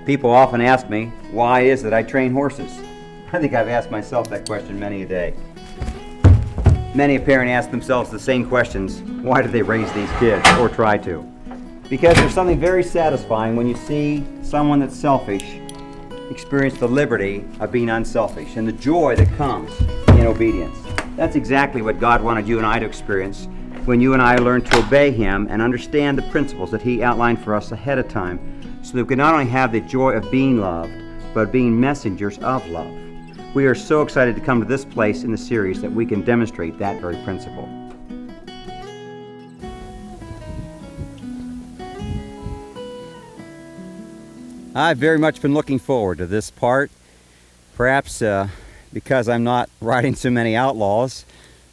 People often ask me, why is it I train horses? I think I've asked myself that question many a day. Many a parent asks themselves the same questions. Why do they raise these kids, or try to? Because there's something very satisfying when you see someone that's selfish experience the liberty of being unselfish and the joy that comes in obedience. That's exactly what God wanted you and I to experience when you and I learn to obey Him and understand the principles that He outlined for us ahead of time, so that we can not only have the joy of being loved, but being messengers of love. We are so excited to come to this place in the series that we can demonstrate that very principle. I've very much been looking forward to this part, perhaps because I'm not riding so many outlaws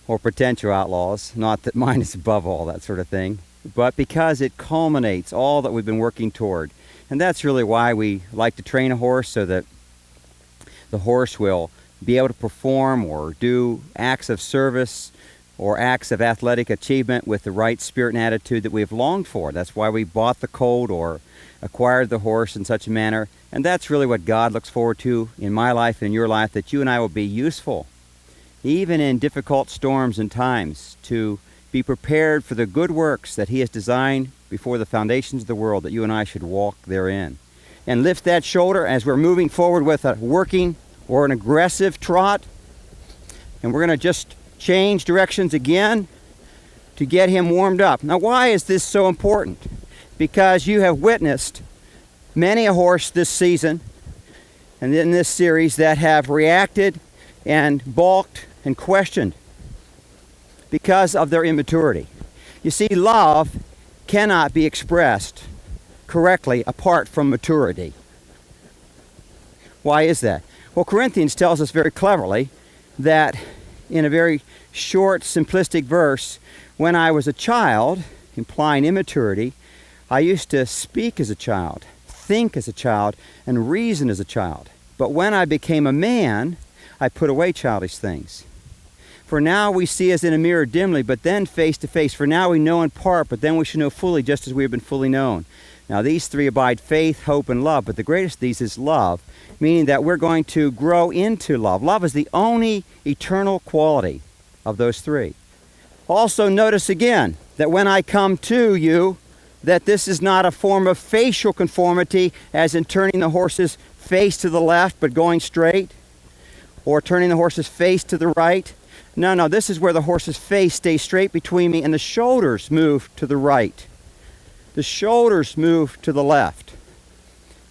or potential outlaws, not that mine is above all that sort of thing, but because it culminates all that we've been working toward. And that's really why we like to train a horse, so that the horse will be able to perform or do acts of service or acts of athletic achievement with the right spirit and attitude that we have longed for. That's why we bought the colt or acquired the horse in such a manner. And that's really what God looks forward to in my life and in your life, that you and I will be useful, even in difficult storms and times, to be prepared for the good works that He has designed before the foundations of the world, that you and I should walk therein. And lift that shoulder as we're moving forward with a working or an aggressive trot. And we're going to just change directions again to get him warmed up. Now, why is this so important? Because you have witnessed many a horse this season and in this series that have reacted and balked and questioned because of their immaturity. You see, love cannot be expressed correctly apart from maturity. Why is that? Well, Corinthians tells us very cleverly that in a very short, simplistic verse, when I was a child, implying immaturity, I used to speak as a child, think as a child, and reason as a child. But when I became a man, I put away childish things. For now we see as in a mirror dimly, but then face to face. For now we know in part, but then we shall know fully, just as we have been fully known. Now these three abide: faith, hope, and love. But the greatest of these is love, meaning that we're going to grow into love. Love is the only eternal quality of those three. Also notice again that when I come to you, that this is not a form of facial conformity, as in turning the horse's face to the left but going straight, or turning the horse's face to the right. No, this is where the horse's face stays straight between me and the shoulders move to the right. The shoulders move to the left,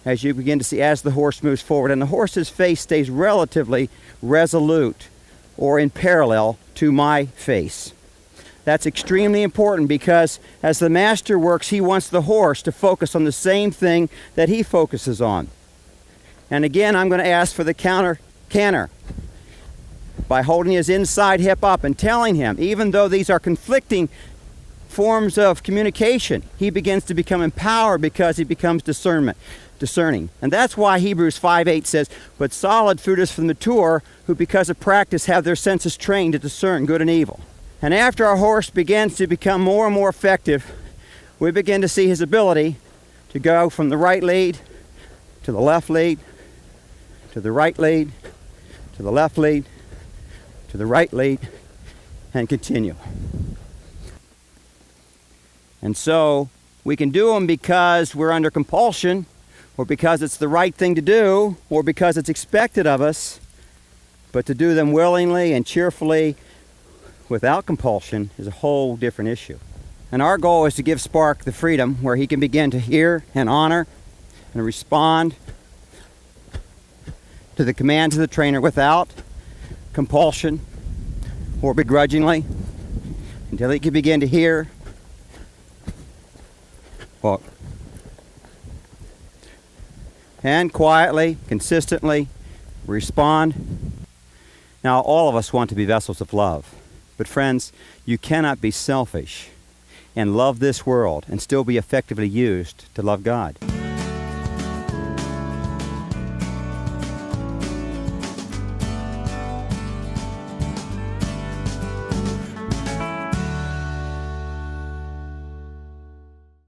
as you begin to see as the horse moves forward, and the horse's face stays relatively resolute or in parallel to my face. That's extremely important, because as the master works, he wants the horse to focus on the same thing that he focuses on. And again, I'm going to ask for the canter by holding his inside hip up and telling him, even though these are conflicting forms of communication, he begins to become empowered because he becomes discerning. And that's why Hebrews 5:8 says, but solid fruit is from the mature, who because of practice have their senses trained to discern good and evil. And after our horse begins to become more and more effective, we begin to see his ability to go from the right lead to the left lead, to the right lead, to the left lead, to the right lead, and continue. And so we can do them because we're under compulsion, or because it's the right thing to do, or because it's expected of us. But to do them willingly and cheerfully without compulsion is a whole different issue. And our goal is to give Spark the freedom where he can begin to hear and honor and respond to the commands of the trainer without compulsion or begrudgingly, until he can begin to hear, walk, and quietly, consistently respond. Now, all of us want to be vessels of love. But friends, you cannot be selfish and love this world and still be effectively used to love God.